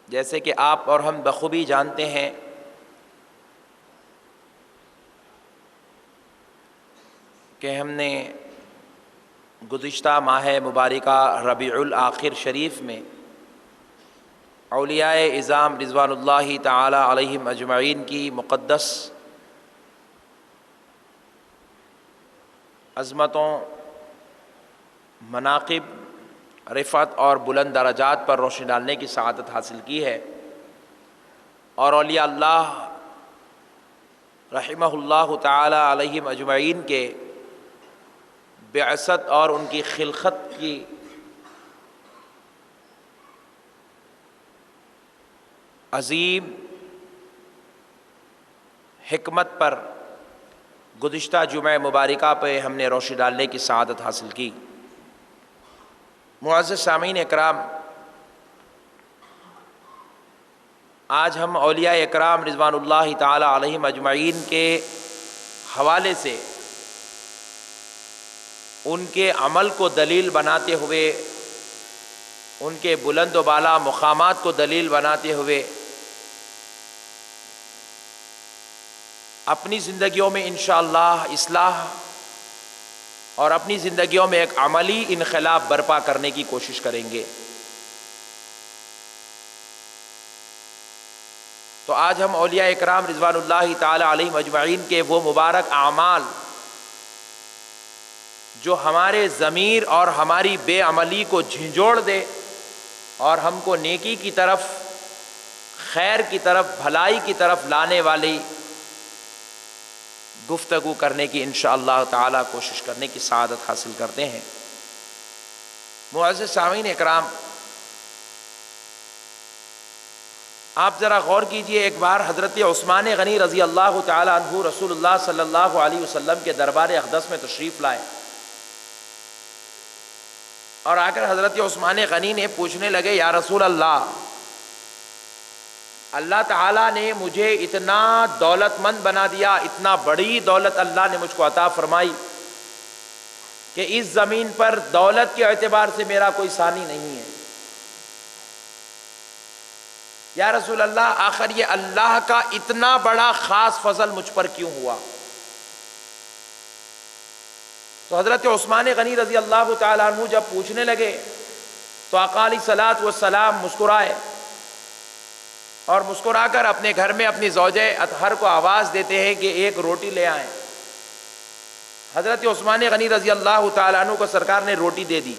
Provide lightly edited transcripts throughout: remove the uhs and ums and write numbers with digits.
جیسے کہ آپ اور ہم بخوبی جانتے ہیں کہ ہم نے گزشتہ ماہ مبارکہ ربیع الآخر شریف میں اولیاء اعظام رضوان اللہ تعالی علیہم اجمعین کی مقدس عظمتوں، مناقب، رفعت اور بلند درجات پر روشنی ڈالنے کی سعادت حاصل کی ہے، اور اولیاء اللہ رحمہ اللہ تعالی علیہم اجمعین کے بعثت اور ان کی خلقت کی عظیم حکمت پر گزشتہ جمعہ مبارکہ پہ ہم نے روشنی ڈالنے کی سعادت حاصل کی۔ معزز سامعین اکرام، آج ہم اولیاء اکرام رضوان اللہ تعالی علیہم اجمعین کے حوالے سے ان کے عمل کو دلیل بناتے ہوئے، ان کے بلند و بالا مقامات کو دلیل بناتے ہوئے اپنی زندگیوں میں انشاءاللہ اصلاح اور اپنی زندگیوں میں ایک عملی انقلاب برپا کرنے کی کوشش کریں گے۔ تو آج ہم اولیاء اکرام رضوان اللہ تعالی علیہم اجمعین کے وہ مبارک اعمال جو ہمارے ضمیر اور ہماری بے عملی کو جھنجھوڑ دے اور ہم کو نیکی کی طرف، خیر کی طرف، بھلائی کی طرف لانے والی گفتگو کرنے کی انشاءاللہ تعالی کوشش کرنے کی سعادت حاصل کرتے ہیں۔ معزز سامعین اکرام، آپ ذرا غور کیجئے، ایک بار حضرت عثمان غنی رضی اللہ تعالی عنہ رسول اللہ صلی اللہ علیہ وسلم کے دربار اقدس میں تشریف لائے، اور آ کر حضرت عثمان غنی نے پوچھنے لگے، یا رسول اللہ، اللہ تعالیٰ نے مجھے اتنا دولت مند بنا دیا، اتنا بڑی دولت اللہ نے مجھ کو عطا فرمائی کہ اس زمین پر دولت کے اعتبار سے میرا کوئی ثانی نہیں ہے، یا رسول اللہ آخر یہ اللہ کا اتنا بڑا خاص فضل مجھ پر کیوں ہوا؟ تو حضرت عثمان غنی رضی اللہ تعالیٰ عنہ جب پوچھنے لگے تو آقا علیہ الصلوۃ والسلام مسکرائے، اور مسکرا کر اپنے گھر میں اپنی زوجہ اطہر کو آواز دیتے ہیں کہ ایک روٹی لے آئیں۔ حضرت عثمان غنی رضی اللہ تعالیٰ عنہ کو سرکار نے روٹی دے دی۔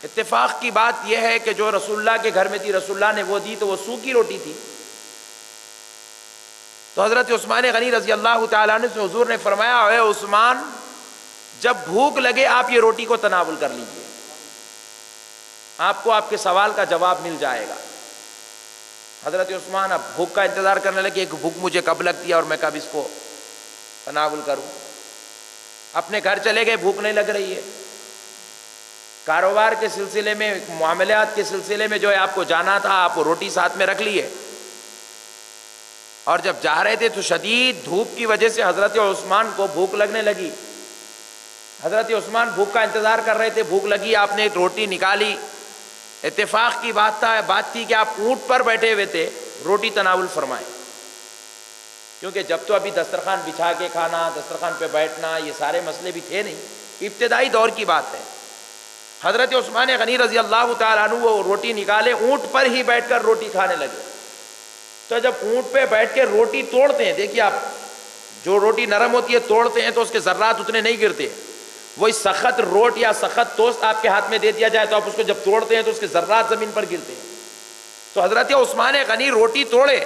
اتفاق کی بات یہ ہے کہ جو رسول اللہ کے گھر میں تھی، رسول اللہ نے وہ دی تو وہ سوکھی روٹی تھی۔ تو حضرت عثمان غنی رضی اللہ تعالیٰ عنہ سے حضور نے فرمایا، اے عثمان، جب بھوک لگے آپ یہ روٹی کو تناول کر لیجئے، آپ کو آپ کے سوال کا جواب مل جائے گا۔ حضرت عثمان اب بھوک کا انتظار کرنے لگے کہ بھوک مجھے کب لگتی ہے اور میں کب اس کو تناول کروں۔ اپنے گھر چلے گئے، بھوک نہیں لگ رہی ہے، کاروبار کے سلسلے میں، معاملات کے سلسلے میں جو ہے آپ کو جانا تھا، آپ کو روٹی ساتھ میں رکھ لیے، اور جب جا رہے تھے تو شدید دھوپ کی وجہ سے حضرت عثمان کو بھوک لگنے لگی۔ حضرت عثمان بھوک کا انتظار کر رہے تھے، بھوک لگی، آپ نے روٹی نکالی۔ اتفاق کی بات تھی کہ آپ اونٹ پر بیٹھے ہوئے تھے، روٹی تناول فرمائے، کیونکہ جب تو ابھی دسترخوان بچھا کے کھانا، دسترخوان پہ بیٹھنا، یہ سارے مسئلے بھی تھے نہیں، ابتدائی دور کی بات ہے۔ حضرت عثمان غنی رضی اللہ تعالیٰ عنہ وہ روٹی نکالے، اونٹ پر ہی بیٹھ کر روٹی کھانے لگے۔ تو جب اونٹ پہ بیٹھ کے روٹی توڑتے ہیں، دیکھیے آپ، جو روٹی نرم ہوتی ہے توڑتے ہیں تو اس کے ذرات اتنے نہیں گرتے، وہی سخت روٹ یا سخت توست آپ کے ہاتھ میں دے دیا جائے تو آپ اس کو جب توڑتے ہیں تو اس کے ذرات زمین پر گرتے ہیں۔ تو حضرت عثمان غنی روٹی توڑے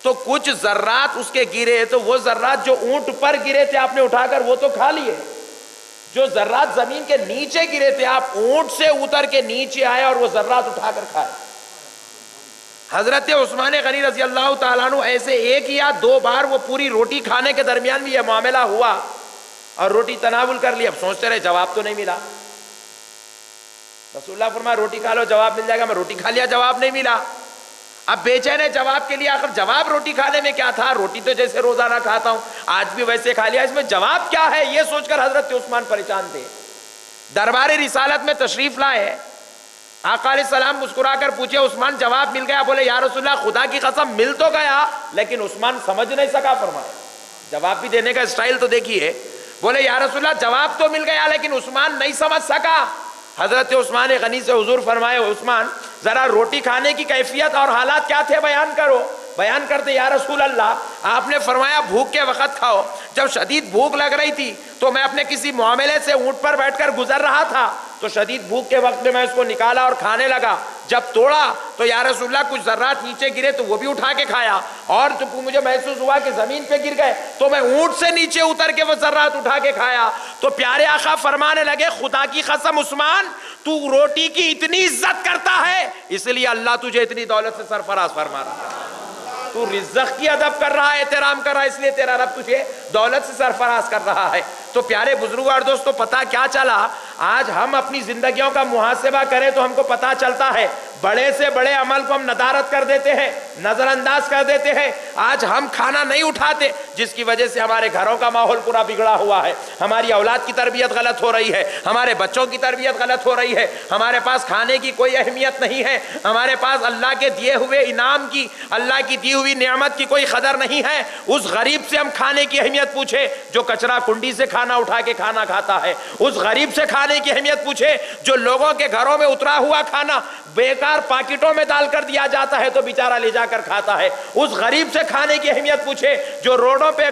تو کچھ ذرات اس کے گرے، تو وہ ذرات جو اونٹ پر گرے تھے آپ نے اٹھا کر وہ تو کھا لیے، جو ذرات زمین کے نیچے گرے تھے آپ اونٹ سے اتر کے نیچے آئے اور وہ ذرات اٹھا کر کھائے۔ حضرت عثمان غنی رضی اللہ تعالیٰ عنہ ایسے ایک یا دو بار وہ پوری روٹی کھانے کے درمیان بھی یہ معاملہ ہوا اور روٹی تناول کر لی۔ اب سوچتے رہے جواب تو نہیں ملا، رسول اللہ فرمایا روٹی کھا لو جواب مل جائے گا، میں روٹی کھا لیا جواب نہیں ملا۔ اب بے چین ہے جواب کے لیے، آخر جواب روٹی کھانے میں کیا تھا، روٹی تو جیسے روزانہ کھاتا ہوں آج بھی ویسے کھا لیا، اس میں جواب کیا ہے، یہ سوچ کر حضرت عثمان پریشان تھے۔ دربار رسالت میں تشریف لائے آقا علیہ السلام مسکرا کر پوچھے عثمان جواب مل گیا؟ بولے یا رسول اللہ خدا کی قسم مل تو گیا لیکن عثمان سمجھ نہیں سکا. فرمایا جواب بھی دینے کا اسٹائل تو دیکھیے. بولے یا رسول اللہ جواب تو مل گیا لیکن عثمان نہیں سمجھ سکا. حضرت عثمان غنی سے حضور فرمائے عثمان ذرا روٹی کھانے کی کیفیت اور حالات کیا تھے بیان کرو. بیان کرتے یا رسول اللہ آپ نے فرمایا بھوک کے وقت کھاؤ. جب شدید بھوک لگ رہی تھی تو میں اپنے کسی معاملے سے اونٹ پر بیٹھ کر گزر رہا تھا تو شدید بھوک کے وقت میں اس کو نکالا اور کھانے لگا. جب توڑا تو یا رسول اللہ کچھ ذرات نیچے گرے تو وہ بھی اٹھا کے کھایا اور جب مجھے محسوس ہوا کہ زمین پہ گر گئے تو میں اونٹ سے نیچے اتر کے وہ ذرات اٹھا کے کھایا. تو پیارے آقا فرمانے لگے خدا کی قسم عثمان تو روٹی کی اتنی عزت کرتا ہے اس لیے اللہ تجھے اتنی دولت سے سرفراز فرما رہا ہے. تو رزق کی ادب کر رہا ہے احترام کر رہا ہے اس لیے تیرا رب تجھے دولت سے سرفراز کر رہا ہے. تو پیارے بزرگوں اور دوستو پتہ کیا چلا؟ آج ہم اپنی زندگیوں کا محاسبہ کریں تو ہم کو پتہ چلتا ہے بڑے سے بڑے عمل کو ہم ندارت کر دیتے ہیں, نظر انداز کر دیتے ہیں. آج ہم کھانا نہیں اٹھاتے جس کی وجہ سے ہمارے گھروں کا ماحول پورا بگڑا ہوا ہے, ہماری اولاد کی تربیت غلط ہو رہی ہے, ہمارے بچوں کی تربیت غلط ہو رہی ہے, ہمارے پاس کھانے کی کوئی اہمیت نہیں ہے, ہمارے پاس اللہ کے دیے ہوئے انعام کی, اللہ کی دی ہوئی نعمت کی کوئی قدر نہیں ہے. اس غریب سے ہم کھانے کی اہمیت پوچھے جو کچرا کنڈی سے کھانا اٹھا کے کھانا کھاتا ہے, اس غریب سے کھانے کی اہمیت پوچھے جو لوگوں کے گھروں میں اترا ہوا کھانا بیکار پاکٹوں میں ڈال کر دیا جاتا ہے تو بیچارہ لے جا کر کھاتا ہے, اس غریب سے کھانے کی اہمیت پوچھے جو روڈوں پہ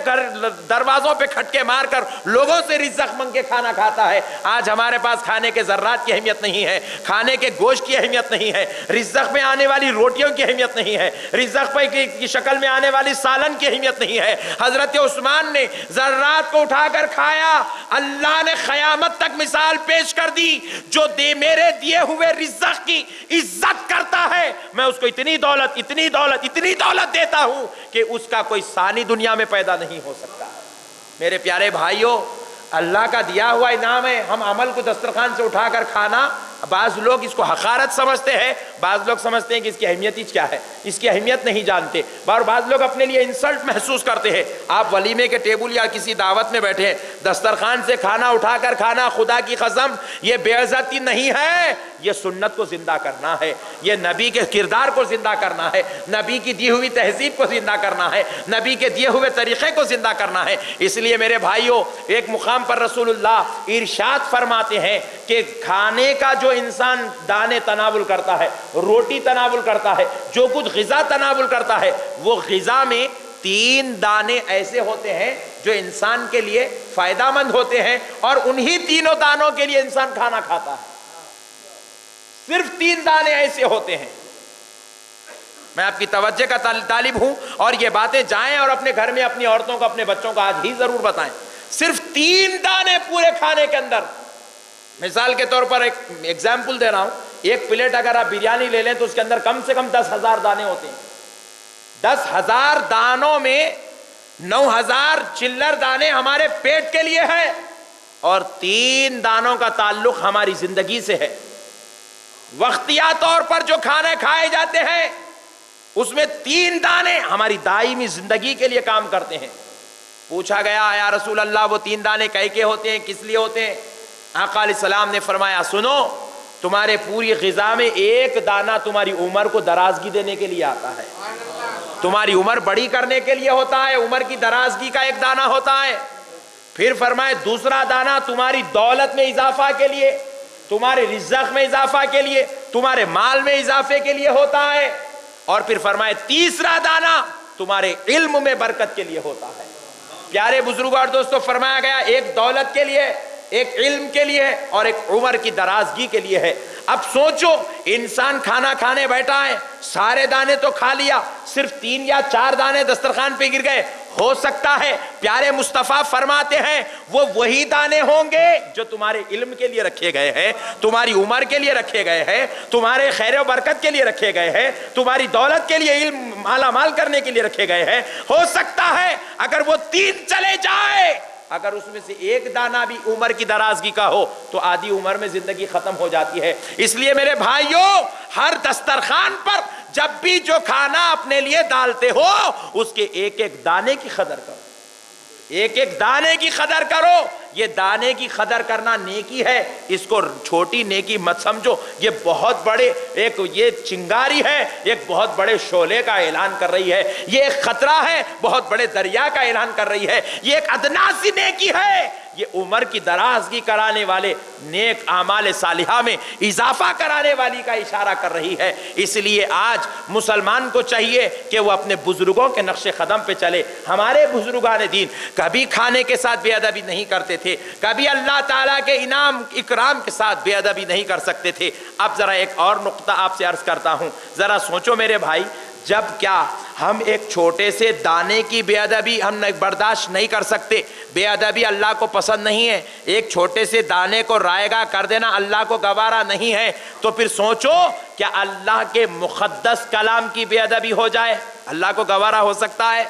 دروازوں پہ کھٹکے مار کر لوگوں سے رزق مانگ کے کھانا کھاتا ہے. آج ہمارے پاس کھانے کے ذرات کی اہمیت نہیں ہے, کھانے کے گوشت کی اہمیت نہیں ہے, رزق میں آنے والی روٹیوں کی اہمیت نہیں ہے, رزق پہ کی شکل میں آنے والی سالن کی اہمیت نہیں ہے. حضرت عثمان نے ذرات کو اٹھا کر کھایا. اللہ نے قیامت تک مثال پیش کر دی جو میرے دیے ہوئے رزق کی عزت کرتا ہے میں اس کو اتنی دولت دیتا ہوں کہ اس کا کوئی ثانی دنیا میں پیدا نہیں ہو سکتا. میرے پیارے بھائیوں اللہ کا دیا ہوا انعام ہے, ہم عمل کو دسترخوان سے اٹھا کر کھانا, بعض لوگ اس کو حقارت سمجھتے ہیں, بعض لوگ سمجھتے ہیں کہ اس کی اہمیت ہی کیا ہے, اس کی اہمیت نہیں جانتے, اور بعض لوگ اپنے لیے انسلٹ محسوس کرتے ہیں. آپ ولیمے کے ٹیبل یا کسی دعوت میں بیٹھے ہیں, دسترخوان سے کھانا اٹھا کر کھانا, خدا کی قسم یہ بے عزتی نہیں ہے, یہ سنت کو زندہ کرنا ہے, یہ نبی کے کردار کو زندہ کرنا ہے, نبی کی دی ہوئی تہذیب کو زندہ کرنا ہے, نبی کے دیے ہوئے طریقے کو زندہ کرنا ہے. اس لیے میرے بھائیوں ایک مقام پر رسول اللہ ارشاد فرماتے ہیں کہ کھانے کا جو انسان دانے تناول کرتا ہے, روٹی تناول کرتا ہے, جو کچھ غذا تناول کرتا ہے, وہ غذا میں 3 دانے ایسے ہوتے ہیں جو انسان کے لیے فائدہ مند ہوتے ہیں اور انہی 3 دانوں کے لیے انسان کھانا کھاتا ہے. صرف 3 دانے ایسے ہوتے ہیں. میں آپ کی توجہ کا طالب ہوں اور یہ باتیں جائیں اور اپنے گھر میں اپنی عورتوں کو اپنے بچوں کو آج ہی ضرور بتائیں. صرف 3 دانے پورے کھانے کے اندر. مثال کے طور پر ایک ایگزامپل دے رہا ہوں, ایک پلیٹ اگر آپ بریانی لے لیں تو اس کے اندر کم سے کم 10,000 دانے ہوتے ہیں. 10,000 دانوں میں 9,000 چلر دانے ہمارے پیٹ کے لیے ہے اور 3 دانوں کا تعلق ہماری زندگی سے ہے. وقتیہ طور پر جو کھانے کھائے جاتے ہیں اس میں 3 دانے ہماری دائمی زندگی کے لیے کام کرتے ہیں. پوچھا گیا یا رسول اللہ وہ 3 دانے کیسے ہوتے ہیں, کس لیے ہوتے ہیں؟ آقا علیہ السلام نے فرمایا سنو, تمہارے پوری غذا میں 1 دانہ تمہاری عمر کو درازگی دینے کے لیے آتا ہے, تمہاری عمر بڑی کرنے کے لیے ہوتا ہے, عمر کی درازگی کا 1 دانہ ہوتا ہے. پھر فرمائے دوسرا دانہ تمہاری دولت میں اضافہ کے لیے, تمہارے رزق میں اضافہ کے لیے, تمہارے مال میں اضافے کے لیے ہوتا ہے. اور پھر فرمائے تیسرا دانہ تمہارے علم میں برکت کے لیے ہوتا ہے. پیارے بزرگوں اور دوستوں فرمایا گیا ایک دولت کے لیے, ایک علم کے لیے اور ایک عمر کی درازگی کے لیے ہے. اب سوچو انسان کھانا کھانے بیٹھا ہے, سارے دانے تو کھا لیا, صرف 3 یا 4 دانے دسترخوان پہ گر گئے. ہو سکتا ہے پیارے مصطفیٰ فرماتے ہیں وہ وہی دانے ہوں گے جو تمہارے علم کے لیے رکھے گئے ہیں, تمہاری عمر کے لیے رکھے گئے ہیں, تمہارے خیر و برکت کے لیے رکھے گئے ہیں, تمہاری دولت کے لیے, علم مالا مال کرنے کے لیے رکھے گئے ہیں. ہو سکتا ہے اگر وہ 3 چلے جائے, اگر اس میں سے 1 دانہ بھی عمر کی درازگی کا ہو تو آدھی عمر میں زندگی ختم ہو جاتی ہے. اس لیے میرے بھائیوں ہر دسترخوان پر جب بھی جو کھانا اپنے لیے ڈالتے ہو اس کے 1-1 دانے کی قدر کرو, 1-1 دانے کی قدر کرو. یہ دانے کی قدر کرنا نیکی ہے، اس کو چھوٹی نیکی مت سمجھو، یہ بہت بڑے ایک یہ چنگاری ہے، ایک بہت بڑے شعلے کا اعلان کر رہی ہے، یہ ایک خطرہ ہے، بہت بڑے دریا کا اعلان کر رہی ہے، یہ ایک ادنا سی نیکی ہے، یہ عمر کی درازگی کرانے والے نیک اعمال صالحہ میں اضافہ کرانے والی کا اشارہ کر رہی ہے۔ اس لیے آج مسلمان کو چاہیے کہ وہ اپنے بزرگوں کے نقش قدم پہ چلے۔ ہمارے بزرگان دین کبھی کھانے کے ساتھ بے ادبی نہیں کرتے تھے، کبھی اللہ تعالیٰ کے انعام اکرام کے ساتھ بے ادبی نہیں کر سکتے تھے۔ اب ذرا ایک اور نقطہ آپ سے عرض کرتا ہوں، ذرا سوچو میرے بھائی، جب کیا ہم ایک چھوٹے سے دانے کی بے ادبی ہم برداشت نہیں کر سکتے؟ بے ادبی اللہ کو پسند نہیں ہے، ایک چھوٹے سے دانے کو رائیگاں کر دینا اللہ کو گوارا نہیں ہے، تو پھر سوچو کیا اللہ کے مقدس کلام کی بے ادبی ہو جائے اللہ کو گوارا ہو سکتا ہے؟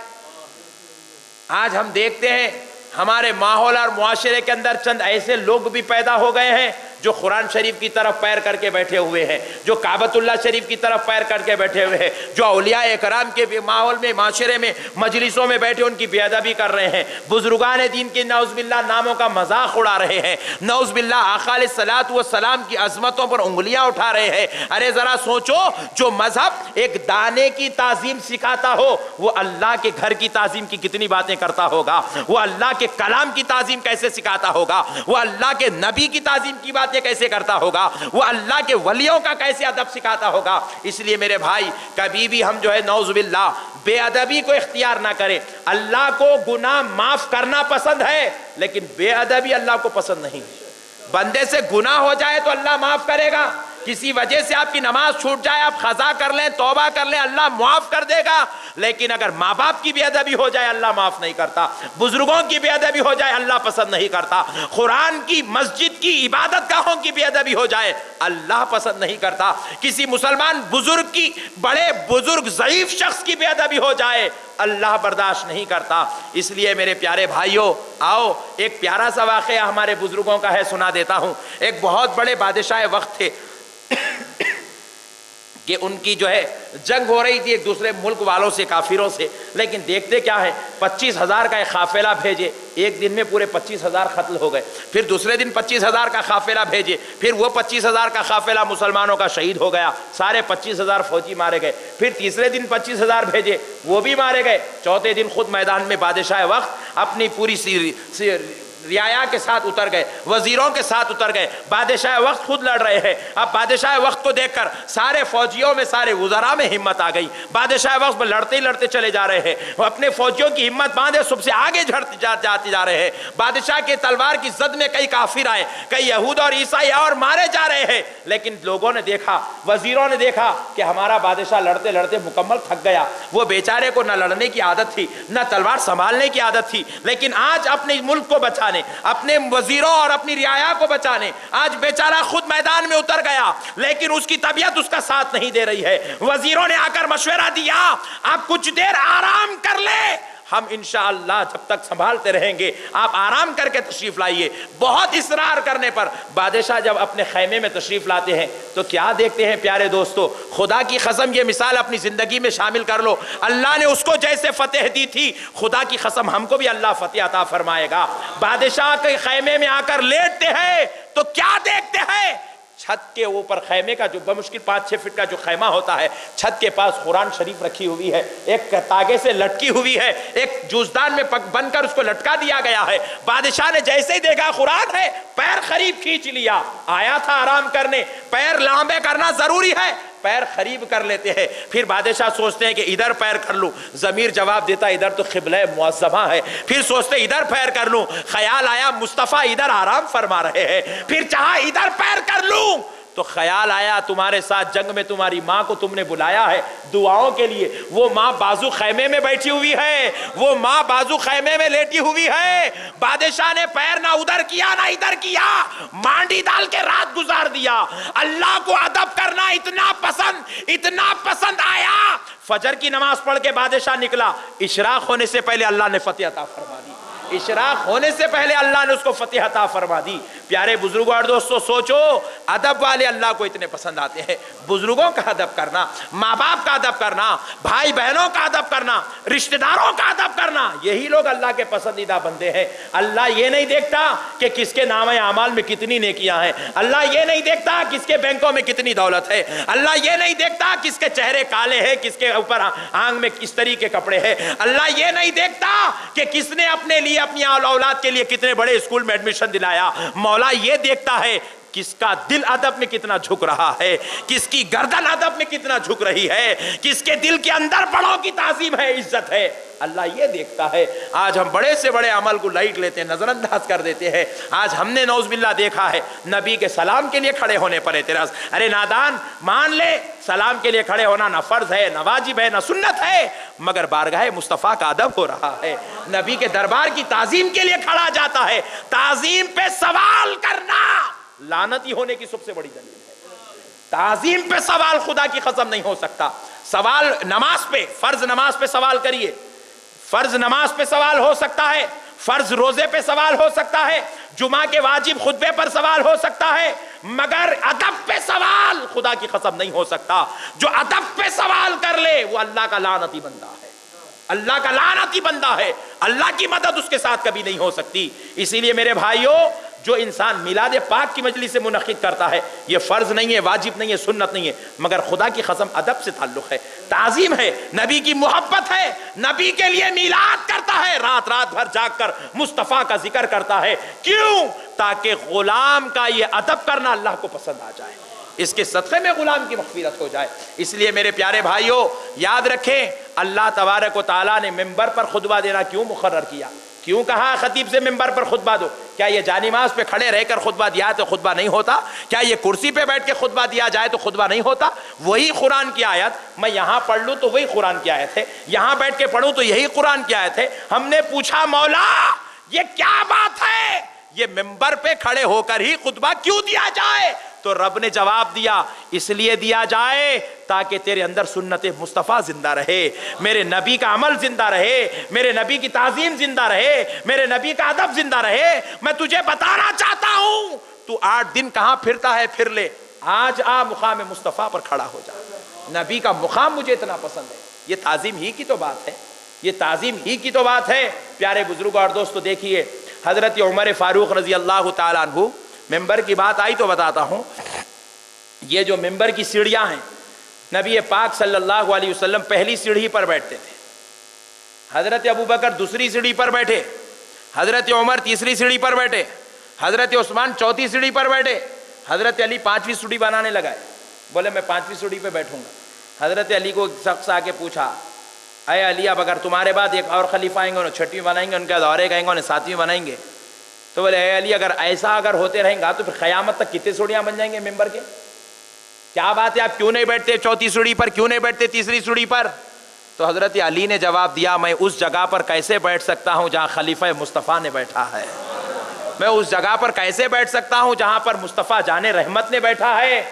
آج ہم دیکھتے ہیں ہمارے ماحول اور معاشرے کے اندر چند ایسے لوگ بھی پیدا ہو گئے ہیں جو قرآن شریف کی طرف پیر کر کے بیٹھے ہوئے ہیں، جو کعبۃ اللہ شریف کی طرف پیر کر کے بیٹھے ہوئے ہیں، جو اولیاء اکرام کے ماحول میں معاشرے میں مجلسوں میں بیٹھے ان کی بے ادبی کر رہے ہیں، بزرگان دین کے نعوذ باللہ ناموں کا مذاق اڑا رہے ہیں، نعوذ باللہ آقا علیہ الصلوۃ والسلام کی عظمتوں پر انگلیاں اٹھا رہے ہیں۔ ارے ذرا سوچو، جو مذہب ایک دانے کی تعظیم سکھاتا ہو وہ اللہ کے گھر کی تعظیم کی کتنی باتیں کرتا ہوگا، وہ اللہ کے کلام کی تعظیم کیسے سکھاتا ہوگا، وہ اللہ کے نبی کی تعظیم کی بات کیسے کرتا ہوگا، وہ اللہ کے ولیوں کا کیسے ادب سکھاتا ہوگا۔ اس لیے میرے بھائی کبھی بھی ہم جو ہے نعوذ باللہ بے ادبی کو اختیار نہ کریں۔ اللہ کو گناہ معاف کرنا پسند ہے لیکن بے ادبی اللہ کو پسند نہیں۔ بندے سے گناہ ہو جائے تو اللہ معاف کرے گا، کسی وجہ سے آپ کی نماز چھوٹ جائے آپ قضا کر لیں توبہ کر لیں اللہ معاف کر دے گا، لیکن اگر ماں باپ کی بے ادبی ہو جائے اللہ معاف نہیں کرتا، بزرگوں کی بے ادبی ہو جائے اللہ پسند نہیں کرتا، قرآن کی مسجد کی عبادت گاہوں کی بے ادبی ہو جائے اللہ پسند نہیں کرتا، کسی مسلمان بزرگ کی بڑے بزرگ ضعیف شخص کی بے ادبی ہو جائے اللہ برداشت نہیں کرتا۔ اس لیے میرے پیارے بھائیوں، آؤ ایک پیارا سا واقعہ ہمارے بزرگوں کا ہے سنا دیتا ہوں۔ ایک بہت بڑے بادشاہ وقت تھے کہ ان کی جو ہے جنگ ہو رہی تھی ایک دوسرے ملک والوں سے، کافروں سے، لیکن دیکھتے کیا ہے 25,000 کا ایک قافلہ بھیجے، ایک دن میں پورے 25,000 قتل ہو گئے، پھر دوسرے دن 25,000 کا قافلہ بھیجے، پھر وہ 25,000 کا قافلہ مسلمانوں کا شہید ہو گیا، سارے 25,000 فوجی مارے گئے، پھر تیسرے دن 25,000 بھیجے، وہ بھی مارے گئے، چوتھے دن خود میدان میں بادشاہ وقت اپنی پوری رعایا کے ساتھ اتر گئے، وزیروں کے ساتھ اتر گئے، بادشاہ وقت خود لڑ رہے ہیں۔ اب بادشاہ وقت کو دیکھ کر سارے فوجیوں میں سارے وزراء میں ہمت آ گئی، بادشاہ وقت میں لڑتے ہی لڑتے چلے جا رہے ہیں، وہ اپنے فوجیوں کی ہمت باندھے سب سے آگے جاتے جا رہے ہیں۔ بادشاہ کے تلوار کی زد میں کئی کافر آئے، کئی یہود اور عیسائی اور مارے جا رہے ہیں، لیکن لوگوں نے دیکھا، وزیروں نے دیکھا کہ ہمارا بادشاہ لڑتے لڑتے مکمل تھک گیا، وہ بیچارے کو نہ لڑنے کی عادت تھی نہ تلوار سنبھالنے کی عادت تھی، لیکن آج اپنے ملک کو بچانے، اپنے وزیروں اور اپنی رعایا کو بچانے آج بیچارہ خود میدان میں اتر گیا، لیکن اس کی طبیعت اس کا ساتھ نہیں دے رہی ہے۔ وزیروں نے آ کر مشورہ دیا آپ کچھ دیر آرام کر لیں، ہم انشاءاللہ جب تک سنبھالتے رہیں گے، آپ آرام کر کے تشریف لائیے۔ بہت اصرار کرنے پر بادشاہ جب اپنے خیمے میں تشریف لاتے ہیں تو کیا دیکھتے ہیں پیارے دوستو، خدا کی قسم یہ مثال اپنی زندگی میں شامل کر لو، اللہ نے اس کو جیسے فتح دی تھی خدا کی قسم ہم کو بھی اللہ فتح عطا فرمائے گا۔ بادشاہ کے خیمے میں آ کر لیٹتے ہیں تو کیا دیکھتے ہیں، چھت کے اوپر خیمے کا جو بمشکل 5-6 فٹ کا جو خیمہ ہوتا ہے، چھت کے پاس قرآن شریف رکھی ہوئی ہے، ایک تاگے سے لٹکی ہوئی ہے، ایک جوزدان میں بن کر اس کو لٹکا دیا گیا ہے۔ بادشاہ نے جیسے ہی دیکھا قرآن ہے پیر قریب کھینچ لیا، آیا تھا آرام کرنے، پیر لامبے کرنا ضروری ہے، پیر قریب کر لیتے ہیں، پھر بادشاہ سوچتے ہیں کہ ادھر پیر کر لوں، ضمیر جواب دیتا ادھر تو قبلہ معظمہ ہے، پھر سوچتے ادھر پیر کر لوں، خیال آیا مصطفیٰ ادھر آرام فرما رہے ہیں، پھر چاہا ادھر پیر کر لوں تو خیال آیا تمہارے ساتھ جنگ میں تمہاری ماں کو تم نے بلایا ہے دعاؤں کے لیے، وہ ماں بازو خیمے میں بیٹھی ہوئی ہے، وہ ماں بازو خیمے میں لیٹی ہوئی ہے۔ بادشاہ نے پیر نہ ادھر کیا نہ ادھر کیا، مانڈی ڈال کے رات گزار دیا۔ اللہ کو ادب کرنا اتنا پسند آیا، فجر کی نماز پڑھ کے بادشاہ نکلا، اشراق ہونے سے پہلے اللہ نے فتح عطا فرما دی۔ اشراق ہونے سے پہلے اللہ نے اس کو فتح عطا فرما دی۔ پیارے بزرگوں اور دوستوں، سوچو ادب والے اللہ کو اتنے پسند آتے ہیں۔ بزرگوں کا ادب کرنا، ماں باپ کا ادب کرنا، بھائی بہنوں کا ادب کرنا، رشتہ داروں کا ادب کرنا، یہی لوگ اللہ کے پسندیدہ بندے ہیں۔ اللہ یہ نہیں دیکھتا کہ کس کے نامہ اعمال میں کتنی نیکیاں ہیں، اللہ یہ نہیں دیکھتا کس کے بینکوں میں کتنی دولت ہے، اللہ یہ نہیں دیکھتا کس کے چہرے کالے ہیں، کس کے اوپر آنکھ میں کس طریقے کے کپڑے ہیں، اللہ یہ نہیں دیکھتا کہ کس نے اپنے لیے اپنی اولاد کے لیے کتنے بڑے اسکول میں ایڈمیشن دلایا۔ مولا یہ دیکھتا ہے کس کا دل ادب میں کتنا جھک رہا ہے، کس کی گردن ادب میں کتنا جھک رہی ہے، کس کے دل کے اندر بڑوں کی تعظیم ہے، عزت ہے، اللہ یہ دیکھتا ہے۔ آج ہم بڑے سے بڑے عمل کو لائٹ لیتے ہیں، نظر انداز کر دیتے ہیں۔ آج ہم نے نعوذ باللہ دیکھا ہے نبی کے سلام کے لیے کھڑے ہونے پر اعتراض۔ ارے نادان، مان لے سلام کے لیے کھڑے ہونا نہ فرض ہے، نہ واجب ہے، نہ سنت ہے، مگر بارگاہ مصطفیٰ کا ادب ہو رہا ہے، نبی کے دربار کی تعظیم کے لیے کھڑا جاتا ہے۔ تعظیم پہ سوال کرنا لعنتی ہونے کی سب سے بڑی دلیل ہے۔ تعظیم پہ سوال خدا کی قسم نہیں ہو سکتا۔ سوال نماز پہ، فرض نماز پہ سوال کریے، فرض نماز پہ سوال ہو سکتا ہے، فرض روزے پہ سوال ہو سکتا ہے، جمعہ کے واجب خطبے پر سوال ہو سکتا ہے، مگر ادب پہ سوال خدا کی قسم نہیں ہو سکتا۔ جو ادب پہ سوال کر لے وہ اللہ کا لعنتی بندہ ہے، اللہ کا لعنتی بندہ ہے، اللہ کی مدد اس کے ساتھ کبھی نہیں ہو سکتی۔ اسی لیے میرے بھائیوں، جو انسان میلاد پاک کی مجلس سے منعقد کرتا ہے، یہ فرض نہیں ہے، واجب نہیں ہے، سنت نہیں ہے، مگر خدا کی قسم ادب سے تعلق ہے، تعظیم ہے، نبی کی محبت ہے، نبی کے لیے میلاد کرتا ہے، رات رات بھر جاگ کر مصطفیٰ کا ذکر کرتا ہے۔ کیوں؟ تاکہ غلام کا یہ ادب کرنا اللہ کو پسند آ جائے، اس کے صدقے میں غلام کی مغفرت ہو جائے۔ اس لیے میرے پیارے بھائیوں، یاد رکھیں اللہ تبارک و تعالیٰ نے ممبر پر خطبہ دینا کیوں مقرر کیا، کیوں کہا خطیب سے ممبر پر خطبہ دو؟ کیا یہ جانماز پہ کھڑے رہ کر خطبہ دیا تو خطبہ نہیں ہوتا؟ کیا یہ کرسی پہ بیٹھ کے خطبہ دیا جائے تو خطبہ نہیں ہوتا؟ وہی قرآن کی آیت میں یہاں پڑھ لوں تو وہی قرآن کی آیت ہے، یہاں بیٹھ کے پڑھوں تو یہی قرآن کی آیت ہے۔ ہم نے پوچھا مولا یہ کیا بات ہے، یہ ممبر پہ کھڑے ہو کر ہی خطبہ کیوں دیا جائے؟ تو رب نے جواب دیا، اس لیے دیا جائے تاکہ تیرے اندر سنت مصطفیٰ زندہ رہے، میرے نبی کا عمل زندہ رہے، میرے نبی کی تعظیم زندہ رہے، میرے نبی کا ادب زندہ رہے۔ میں تجھے بتانا چاہتا ہوں، تو 8 دن کہاں پھرتا ہے پھر لے، آج آ مقام مصطفیٰ پر کھڑا ہو جا۔ نبی کا مقام مجھے اتنا پسند ہے، یہ تعظیم ہی کی تو بات ہے، یہ تعظیم ہی کی تو بات ہے۔ پیارے بزرگوں اور دوستو، دیکھیے حضرت عمر فاروق رضی اللہ تعالیٰ عنہ، ممبر کی بات آئی تو بتاتا ہوں، یہ جو ممبر کی سیڑھیاں ہیں، نبی پاک صلی اللہ علیہ وسلم پہلی سیڑھی پر بیٹھتے تھے، حضرت ابوبکر دوسری سیڑھی پر بیٹھے، حضرت عمر تیسری سیڑھی پر بیٹھے، حضرت عثمان چوتھی سیڑھی پر بیٹھے، حضرت علی 5ویں سیڑھی بنانے لگائے، بولے میں 5ویں سیڑھی پہ بیٹھوں گا۔ حضرت علی کو ایک شخص آ کے پوچھا، اے علی اب اگر تمہارے بعد ایک اور خلیفہ آئیں گے، انہیں 6ویں بنائیں گے، ان کے دورے کہیں گے انہیں 7ویں بنائیں گے، تو بولے اے علی اگر ایسا اگر ہوتے رہیں گا تو پھر قیامت تک کتنے سیڑھیاں بن جائیں گے ممبر کے؟ کیا بات ہے، آپ کیوں نہیں بیٹھتے 4تھی سیڑھی پر، کیوں نہیں بیٹھتے 3ری سیڑھی پر؟ تو حضرت علی نے جواب دیا، میں اس جگہ پر کیسے بیٹھ سکتا ہوں جہاں خلیفہ مصطفیٰ نے بیٹھا ہے، میں اس جگہ پر کیسے بیٹھ سکتا ہوں جہاں پر مصطفیٰ جان رحمت نے بیٹھا ہے۔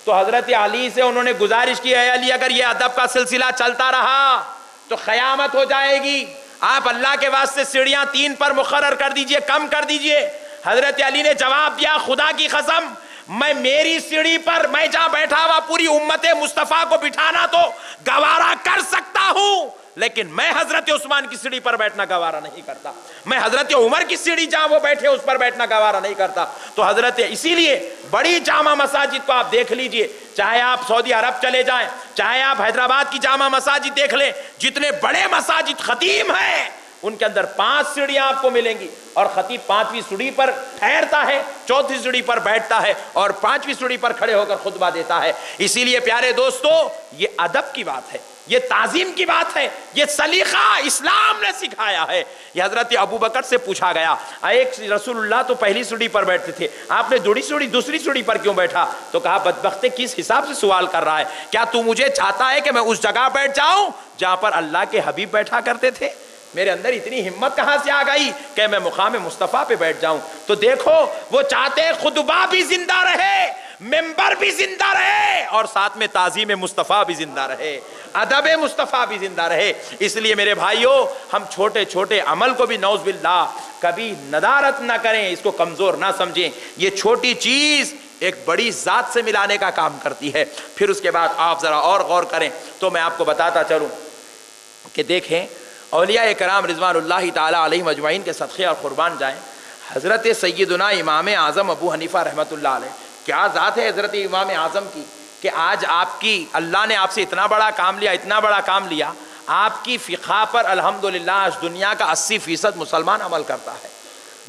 تو حضرت علی سے انہوں نے گزارش کی، اے علی اگر یہ ادب کا سلسلہ چلتا رہا تو قیامت ہو جائے گی، آپ اللہ کے واسطے سیڑھیاں 3 پر مقرر کر دیجئے، کم کر دیجئے۔ حضرت علی نے جواب دیا، خدا کی قسم میں میری سیڑھی پر میں جہاں بیٹھا ہوا پوری امت مصطفیٰ کو بٹھانا تو گوارا کر سکتا ہوں، لیکن میں حضرت عثمان کی سیڑھی پر بیٹھنا گوارا نہیں کرتا، میں حضرت عمر کی سیڑھی جہاں وہ بیٹھے اس پر بیٹھنا گوارا نہیں کرتا۔ تو حضرت، اسی لیے بڑی جامع مساجد کو آپ دیکھ لیجئے، چاہے آپ سعودی عرب چلے جائیں، چاہے آپ حیدرآباد کی جامع مساجد دیکھ لیں، جتنے بڑے مساجد خطیب ہیں ان کے اندر 5 سیڑھیاں آپ کو ملیں گی، اور خطیب 5ویں سیڑھی پر ٹھہرتا ہے، 4تھی سیڑھی پر بیٹھتا ہے، اور 5ویں سیڑھی پر کھڑے ہو کر خطبہ دیتا ہے۔ اسی لیے پیارے دوستو، یہ ادب کی بات ہے، یہ تعظیم کی بات ہے، یہ سلیقہ اسلام نے سکھایا ہے۔ یہ حضرت ابوبکر سے پوچھا گیا، ایک رسول اللہ تو پہلی سیڑھی پر بیٹھتے تھے، آپ نے دوسری سیڑھی پر کیوں بیٹھا؟ تو کہا بدبخت کس حساب سے سوال کر رہا ہے، کیا تو مجھے چاہتا ہے کہ میں اس جگہ بیٹھ جاؤں جہاں پر اللہ کے حبیب بیٹھا کرتے تھے؟ میرے اندر اتنی ہمت کہاں سے آ گئی کہ میں مقام مصطفیٰ پہ بیٹھ جاؤں؟ تو دیکھو وہ چاہتے خطبہ بھی زندہ رہے، منبر بھی زندہ رہے اور ساتھ میں تعظیم مصطفیٰ بھی زندہ رہے، ادب مصطفیٰ بھی زندہ رہے۔ اس لیے میرے بھائیوں، ہم چھوٹے چھوٹے عمل کو بھی نعوذ باللہ کبھی ندارت نہ کریں، اس کو کمزور نہ سمجھیں۔ یہ چھوٹی چیز ایک بڑی ذات سے ملانے کا کام کرتی ہے۔ پھر اس کے بعد آپ ذرا اور غور کریں تو میں آپ کو بتاتا چلوں کہ دیکھیں اولیاء کرام رضوان اللہ تعالیٰ علیہم اجمعین کے صدقے اور قربان جائیں۔ حضرت سیدنا امام اعظم ابو حنیفہ رحمۃ اللہ علیہ، کیا ذات ہے حضرت امام اعظم کی کہ آج آپ کی اللہ نے آپ سے اتنا بڑا کام لیا، اتنا بڑا کام لیا، آپ کی فقہ پر الحمدللہ آج دنیا کا 80% مسلمان عمل کرتا ہے۔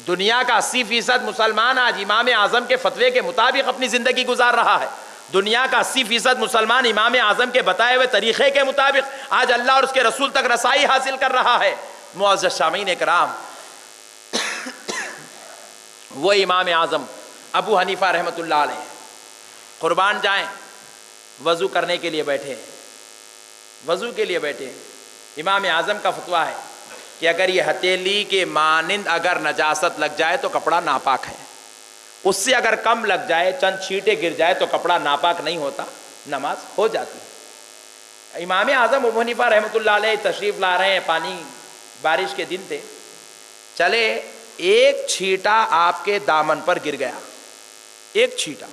دنیا کا 80% مسلمان آج امام اعظم کے فتوے کے مطابق اپنی زندگی گزار رہا ہے۔ دنیا کا 80% مسلمان امام اعظم کے بتائے ہوئے طریقے کے مطابق آج اللہ اور اس کے رسول تک رسائی حاصل کر رہا ہے۔ معزز سامعین کرام، وہ امام اعظم ابو حنیفہ رحمۃ اللہ علیہ قربان جائیں، وضو کرنے کے لیے بیٹھے ہیں، وضو کے لیے بیٹھے ہیں۔ امام اعظم کا فتویٰ ہے کہ اگر یہ ہتھیلی کے مانند اگر نجاست لگ جائے تو کپڑا ناپاک ہے، اس سے اگر کم لگ جائے، چند چھینٹے گر جائے تو کپڑا ناپاک نہیں ہوتا، نماز ہو جاتی ہے۔ امام اعظم ابو حنیفہ رحمۃ اللہ علیہ تشریف لا رہے ہیں، پانی بارش کے دن تھے، چلے ایک چھینٹا آپ کے دامن پر گر گیا، ایک چھینٹا،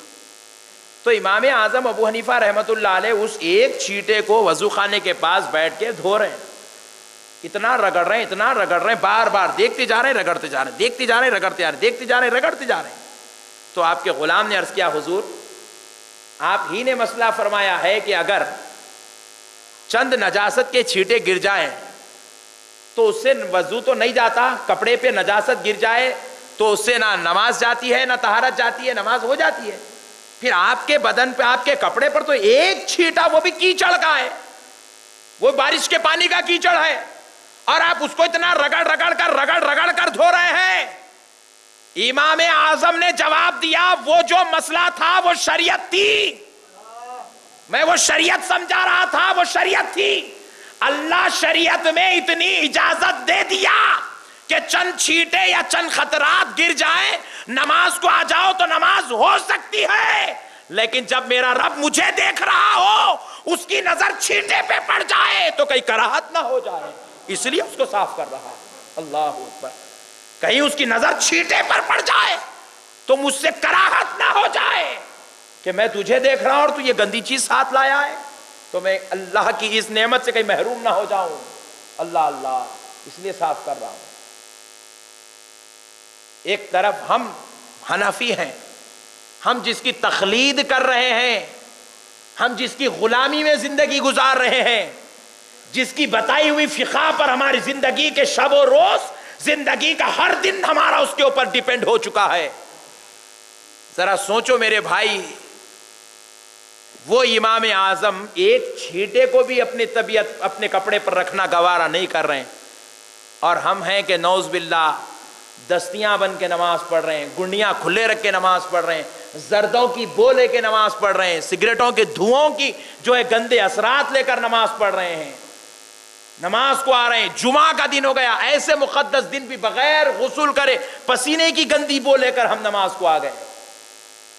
تو امام اعظم ابو حنیفہ رحمۃ اللہ علیہ اس ایک چھینٹے کو وضو خانے کے پاس بیٹھ کے دھو رہے ہیں، اتنا رگڑ رہے ہیں، اتنا رگڑ رہے ہیں، بار بار دیکھتے جا رہے ہیں، رگڑتے جا رہے ہیں، دیکھتے جا رہے ہیں، رگڑتے جا رہے ہیں، دیکھتے جا رہے ہیں، رگڑتے جا رہے ہیں۔ تو آپ کے غلام نے عرض کیا، حضور آپ ہی نے مسئلہ فرمایا ہے کہ اگر چند نجاست کے چھینٹے گر جائیں تو اس سے وضو تو نہیں جاتا، کپڑے پہ نجاست گر جائے تو اس سے نہ نماز جاتی ہے نہ طہارت جاتی ہے، نماز ہو جاتی ہے۔ پھر آپ کے بدن پہ، آپ کے کپڑے پر تو ایک چھینٹا، وہ بھی کیچڑ کا ہے، وہ بارش کے پانی کا کیچڑ ہے، اور آپ اس کو اتنا رگڑ کر دھو رہے ہیں۔ امام اعظم نے جواب دیا، وہ جو مسئلہ تھا وہ شریعت تھی، میں وہ شریعت سمجھا رہا تھا، وہ شریعت تھی۔ اللہ شریعت میں اتنی اجازت دے دیا کہ چند چھینٹے یا چند خطرات گر جائیں، نماز کو آ جاؤ تو نماز ہو سکتی ہے، لیکن جب میرا رب مجھے دیکھ رہا ہو، اس کی نظر چھینٹے پہ پڑ جائے تو کہیں کراہت نہ ہو جائے، اس لیے اس کو صاف کر رہا ہے۔ اللہ اکبر، کہیں اس کی نظر چھینٹے پر پڑ جائے تو مجھ سے کراہت نہ ہو جائے کہ میں تجھے دیکھ رہا ہوں اور تو یہ گندی چیز ساتھ لایا ہے، تو میں اللہ کی اس نعمت سے کہیں محروم نہ ہو جاؤں، اللہ اللہ، اس لیے صاف کر رہا ہوں۔ ایک طرف ہم حنفی ہیں، ہم جس کی تقلید کر رہے ہیں، ہم جس کی غلامی میں زندگی گزار رہے ہیں، جس کی بتائی ہوئی فقہ پر ہماری زندگی کے شب و روز، زندگی کا ہر دن ہمارا اس کے اوپر ڈیپینڈ ہو چکا ہے۔ ذرا سوچو میرے بھائی، وہ امام اعظم ایک چھینٹے کو بھی اپنی طبیعت، اپنے کپڑے پر رکھنا گوارا نہیں کر رہے ہیں، اور ہم ہیں کہ نعوذ باللہ دستیاں بن کے نماز پڑھ رہے ہیں، گنڈیاں کھلے رکھ کے نماز پڑھ رہے ہیں، زردوں کی بو لے کے نماز پڑھ رہے ہیں، سگریٹوں کے دھوؤں کی جو ہے گندے اثرات لے کر نماز پڑھ رہے ہیں، نماز کو آ رہے ہیں۔ جمعہ کا دن ہو گیا، ایسے مقدس دن بھی بغیر غسل کرے پسینے کی گندی بو لے کر ہم نماز کو آ گئے۔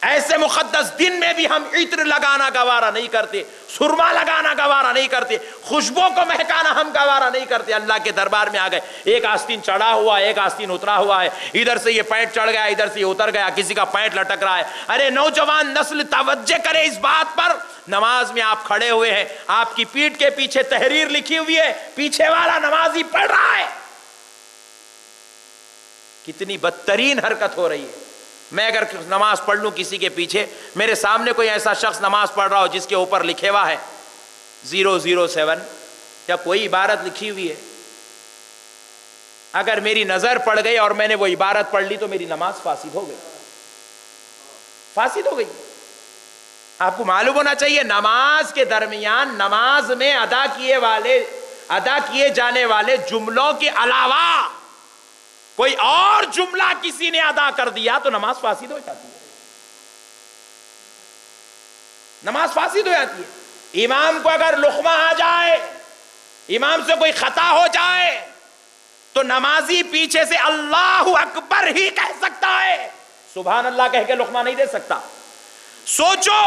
ایسے مقدس دن میں بھی ہم عطر لگانا گوارا نہیں کرتے، سرما لگانا گوارا نہیں کرتے، خوشبو کو مہکانا ہم گوارا نہیں کرتے۔ اللہ کے دربار میں آ گئے، ایک آستین چڑھا ہوا ہے، ایک آستین اترا ہوا ہے، ادھر سے یہ پینٹ چڑھ گیا، ادھر سے یہ اتر گیا، کسی کا پینٹ لٹک رہا ہے۔ ارے نوجوان نسل توجہ کرے اس بات پر، نماز میں آپ کھڑے ہوئے ہیں، آپ کی پیٹھ کے پیچھے تحریر لکھی ہوئی ہے، پیچھے والا نمازی پڑھ رہا ہے۔ کتنی بدترین حرکت ہو رہی ہے۔ میں اگر نماز پڑھ لوں کسی کے پیچھے، میرے سامنے کوئی ایسا شخص نماز پڑھ رہا ہو جس کے اوپر لکھے ہوا ہے 007 یا کوئی عبارت لکھی ہوئی ہے، اگر میری نظر پڑ گئی اور میں نے وہ عبارت پڑھ لی تو میری نماز فاسد ہو گئی، فاسد ہو گئی۔ آپ کو معلوم ہونا چاہیے، نماز کے درمیان، نماز میں ادا کیے جانے والے جملوں کے علاوہ کوئی اور جملہ کسی نے ادا کر دیا تو نماز فاسد ہو جاتی ہے، نماز فاسد ہو جاتی ہے۔ امام کو اگر لقمہ آ جائے، امام سے کوئی خطا ہو جائے تو نمازی پیچھے سے اللہ اکبر ہی کہہ سکتا ہے، سبحان اللہ کہہ کے لقمہ نہیں دے سکتا۔ سوچو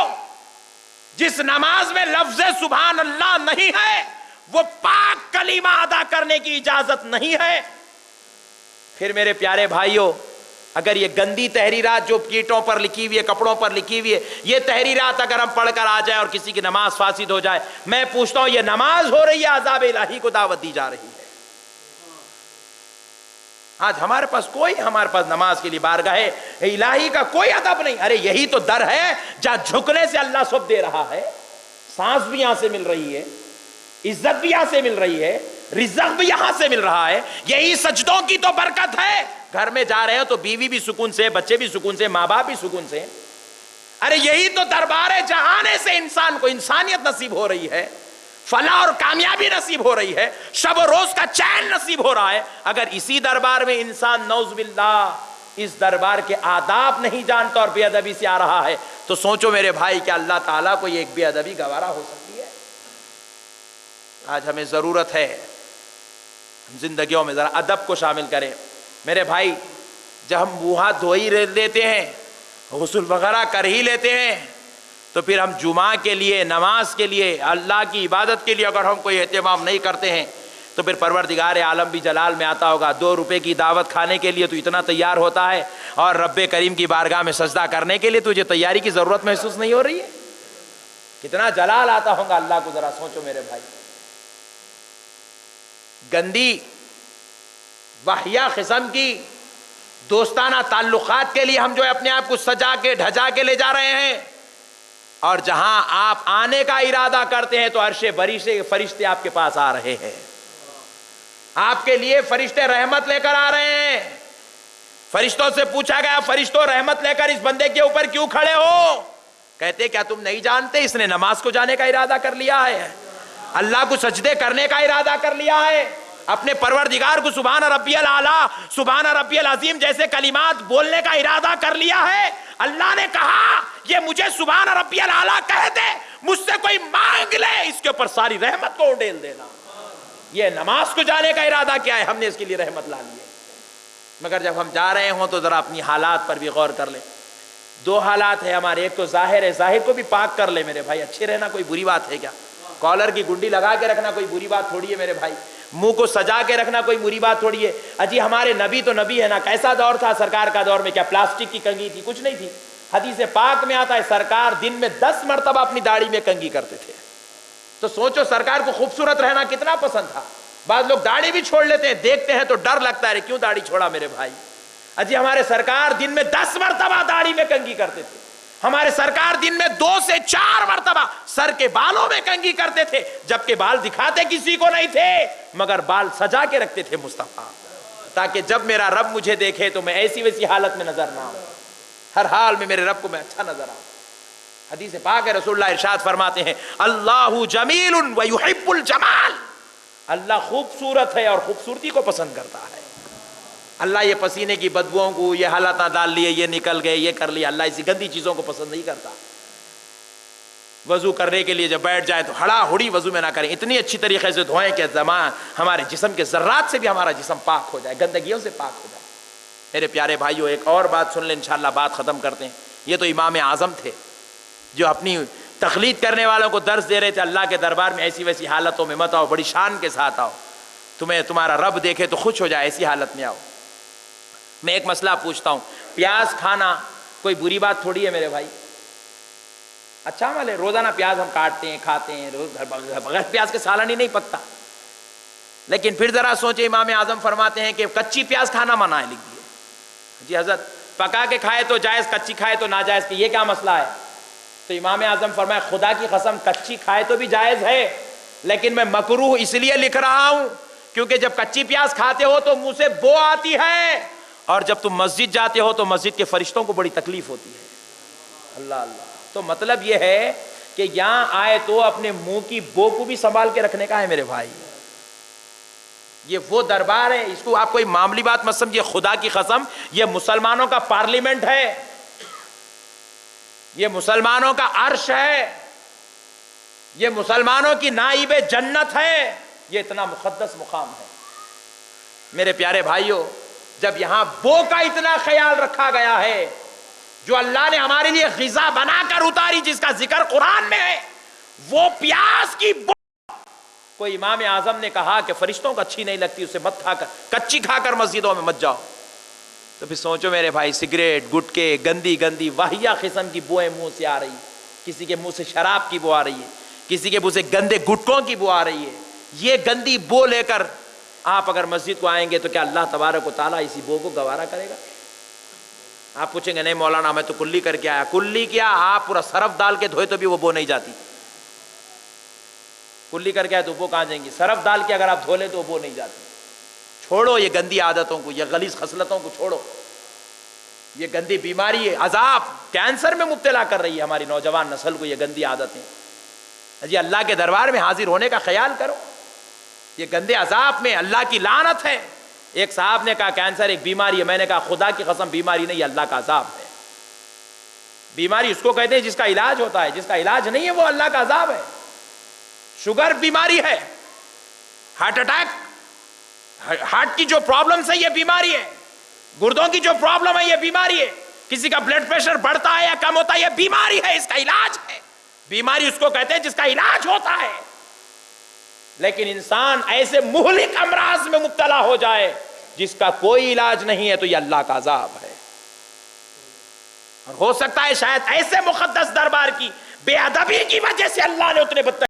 جس نماز میں لفظ سبحان اللہ نہیں ہے وہ پاک کلمہ ادا کرنے کی اجازت نہیں ہے. پھر میرے پیارے بھائیوں اگر یہ گندی تحریرات جو کیٹوں پر لکھی ہوئی ہے کپڑوں پر لکھی ہوئی ہے یہ تحریرات اگر ہم پڑھ کر آ جائیں اور کسی کی نماز فاسد ہو جائے میں پوچھتا ہوں یہ نماز ہو رہی ہے عذاب الہی کو دعوت دی جا رہی ہے. آج ہمارے پاس نماز کے لیے بارگاہ الہی کا کوئی ادب نہیں. ارے یہی تو در ہے جہاں جھکنے سے اللہ سب دے رہا ہے. سانس بھی یہاں سے مل رہی ہے, عزت بھی یہاں سے مل رہی ہے, رزق بھی یہاں سے مل رہا ہے. یہی سجدوں کی تو برکت ہے. گھر میں جا رہے ہو تو بیوی بھی سکون سے, بچے بھی سکون سے, ماں باپ بھی سکون سے. ارے یہی تو دربار جہانے سے انسان کو انسانیت نصیب ہو رہی ہے, فلاح اور کامیابی نصیب ہو رہی ہے, شب و روز کا چین نصیب ہو رہا ہے. اگر اسی دربار میں انسان نعوذ باللہ اس دربار کے آداب نہیں جانتا اور بے ادبی سے آ رہا ہے تو سوچو میرے بھائی کہ اللہ تعالیٰ کو یہ ایک بے ادبی گوارا ہو سکتی ہے. آج ہمیں ضرورت ہے ہم زندگیوں میں ذرا ادب کو شامل کریں. میرے بھائی جب ہم منہ ہاتھ دھو ہی لیتے ہیں, غسل وغیرہ کر ہی لیتے ہیں, تو پھر ہم جمعہ کے لیے, نماز کے لیے, اللہ کی عبادت کے لیے اگر ہم کوئی اہتمام نہیں کرتے ہیں تو پھر پروردگار عالم بھی جلال میں آتا ہوگا 2 روپے کی دعوت کھانے کے لیے تو اتنا تیار ہوتا ہے اور رب کریم کی بارگاہ میں سجدہ کرنے کے لیے تجھے تیاری کی ضرورت محسوس نہیں ہو رہی ہے. کتنا جلال آتا ہوگا اللہ کو, ذرا سوچو میرے بھائی. گندی واہیا قسم کی دوستانہ تعلقات کے لیے ہم جو ہے اپنے آپ کو سجا کے ڈھجا کے لے جا رہے ہیں, اور جہاں آپ آنے کا ارادہ کرتے ہیں تو عرش بری سے فرشتے آپ کے پاس آ رہے ہیں. آپ کے لیے فرشتے رحمت لے کر آ رہے ہیں. فرشتوں سے پوچھا گیا فرشتوں رحمت لے کر اس بندے کے اوپر کیوں کھڑے ہو؟ کہتے کیا تم نہیں جانتے اس نے نماز کو جانے کا ارادہ کر لیا ہے, اللہ کو سجدے کرنے کا ارادہ کر لیا ہے, اپنے پروردگار کو سبحان ربی الاعلیٰ سبحان ربی العظیم جیسے کلمات بولنے کا ارادہ کر لیا ہے. اللہ نے کہا یہ مجھے سبحان ربی الاعلیٰ کہہ دے, مجھ سے کوئی مانگ لے اس کے اوپر ساری رحمت کو اڈیل دینا. یہ نماز کو جانے کا ارادہ کیا ہے, ہم نے اس کے لیے رحمت لا لی ہے. مگر جب ہم جا رہے ہوں تو ذرا اپنی حالات پر بھی غور کر لیں. 2 حالات ہیں ہمارے, ایک تو ظاہر ہے, ظاہر کو بھی پاک کر لے میرے بھائی. اچھے رہنا کوئی بری بات ہے کیا؟ کالر کی گنڈی لگا کے رکھنا کوئی بری بات تھوڑی ہے میرے بھائی. منہ کو سجا کے رکھنا کوئی بری بات تھوڑی ہے. اجی ہمارے نبی تو نبی ہے نا, کیسا دور تھا سرکار کا دور میں, کیا پلاسٹک کی کنگھی تھی؟ کچھ نہیں تھی. حدیث پاک میں آتا ہے سرکار دن میں 10 مرتبہ اپنی داڑھی میں کنگھی کرتے تھے. تو سوچو سرکار کو خوبصورت رہنا کتنا پسند تھا. بعض لوگ داڑھی بھی چھوڑ لیتے ہیں, دیکھتے ہیں تو ڈر لگتا ہے کیوں داڑھی چھوڑا میرے بھائی. اجی ہمارے سرکار دن میں 10 مرتبہ داڑھی میں کنگھی کرتے تھے. ہمارے سرکار دن میں 2 سے 4 مرتبہ سر کے بالوں میں کنگھی کرتے تھے, جبکہ بال دکھاتے کسی کو نہیں تھے مگر بال سجا کے رکھتے تھے مصطفیٰ, تاکہ جب میرا رب مجھے دیکھے تو میں ایسی ویسی حالت میں نظر نہ آؤں, ہر حال میں میرے رب کو میں اچھا نظر آؤں. حدیث پاک ہے رسول اللہ ارشاد فرماتے ہیں اللہ جمیل و یحب الجمال, اللہ خوبصورت ہے اور خوبصورتی کو پسند کرتا ہے. اللہ یہ پسینے کی بدبوؤں کو, یہ حالات ڈال لیے, یہ نکل گئے, یہ کر لیا, اللہ ایسی گندی چیزوں کو پسند نہیں کرتا. وضو کرنے کے لیے جب بیٹھ جائیں تو ہڑا ہڑی وضو میں نہ کریں, اتنی اچھی طریقے سے دھوئیں کہ زمان ہمارے جسم کے ذرات سے بھی ہمارا جسم پاک ہو جائے, گندگیوں سے پاک ہو جائے. میرے پیارے بھائیوں ایک اور بات سن لیں, انشاءاللہ بات ختم کرتے ہیں. یہ تو امام اعظم تھے جو اپنی تقلید کرنے والوں کو درس دے رہے تھے, اللہ کے دربار میں ایسی ویسی حالتوں میں مت آؤ, بڑی شان کے ساتھ آؤ, تمہیں تمہارا رب دیکھے تو خوش ہو جائے, ایسی حالت میں آؤ. میں ایک مسئلہ پوچھتا ہوں, پیاز کھانا کوئی بری بات تھوڑی ہے میرے بھائی. اچھا والے روزانہ پیاز ہم کاٹتے ہیں کھاتے ہیں, بغیر پیاز کے سالن ہی نہیں پکتا. لیکن پھر ذرا سوچے امام اعظم فرماتے ہیں کہ کچی پیاز کھانا منع ہے, لکھ دیے. جی حضرت پکا کے کھائے تو جائز, کچی کھائے تو ناجائز, کہ یہ کیا مسئلہ ہے؟ تو امام اعظم فرمائے خدا کی قسم کچی کھائے تو بھی جائز ہے, لیکن میں مکروہ اس لیے لکھ رہا ہوں کیونکہ جب کچی پیاز کھاتے ہو تو منہ سے بو آتی ہے, اور جب تم مسجد جاتے ہو تو مسجد کے فرشتوں کو بڑی تکلیف ہوتی ہے. اللہ اللہ. تو مطلب یہ ہے کہ یہاں آئے تو اپنے منہ کی بو کو بھی سنبھال کے رکھنے کا ہے میرے بھائی. یہ وہ دربار ہے, اس کو آپ کوئی معمولی بات مت سمجھیے. خدا کی قسم یہ مسلمانوں کا پارلیمنٹ ہے, یہ مسلمانوں کا عرش ہے, یہ مسلمانوں کی نائب جنت ہے, یہ اتنا مقدس مقام ہے. میرے پیارے بھائیوں جب یہاں بو کا اتنا خیال رکھا گیا ہے جو اللہ نے ہمارے لیے غذا بنا کر اتاری، جس کا ذکر قرآن میں ہے، وہ پیاز کی کوئی امام اعظم نے کہا کہ فرشتوں کو اچھی نہیں لگتی، اسے مت کھا کر، کچی کھا کر مسجدوں میں مت جاؤ. تو پھر سوچو میرے بھائی، سگریٹ، گٹکے، گندی گندی واہیا قسم کی بوئیں منہ سے آ رہی، کسی کے منہ سے شراب کی بو آ رہی ہے، کسی کے منہ سے گندے گٹکوں کی بو آ رہی ہے. یہ گندی بو لے کر آپ اگر مسجد کو آئیں گے تو کیا اللہ تبارک و تعالیٰ اسی بو کو گوارا کرے گا؟ آپ پوچھیں گے نہیں مولانا میں تو کلی کر کے آیا. کلی کیا، آپ پورا سرف ڈال کے دھوئے تو بھی وہ بو نہیں جاتی. کلی کر کے آئے تو بو کہاں جائیں گی؟ سرف ڈال کے اگر آپ دھو لیں تو وہ بو نہیں جاتی. چھوڑو یہ گندی عادتوں کو، یہ غلیظ خصلتوں کو چھوڑو. یہ گندی بیماری ہے، عذاب، کینسر میں مبتلا کر رہی ہے ہماری نوجوان نسل کو یہ گندی عادتیں. جی اللہ کے دربار میں حاضر ہونے کا خیال کرو. یہ گندے عذاب میں اللہ کی لعنت ہے. ایک صاحب نے کہا کینسر ایک بیماری ہے. میں نے کہا خدا کی قسم بیماری نہیں، اللہ کا عذاب ہے. بیماری اس کو کہتے ہیں جس کا علاج ہوتا ہے، جس کا علاج نہیں ہے وہ اللہ کا عذاب ہے. شوگر بیماری ہے، ہارٹ اٹیک، ہارٹ کی جو پرابلمز ہے یہ بیماری ہے، گردوں کی جو پرابلم ہے یہ بیماری ہے، کسی کا بلڈ پریشر بڑھتا ہے یا کم ہوتا ہے یہ بیماری ہے، اس کا علاج ہے. بیماری اس کو کہتے ہیں جس کا علاج ہوتا ہے. لیکن انسان ایسے مہلک امراض میں مبتلا ہو جائے جس کا کوئی علاج نہیں ہے تو یہ اللہ کا عذاب ہے. اور ہو سکتا ہے شاید ایسے مقدس دربار کی بے ادبی کی وجہ سے اللہ نے اتنے بدتر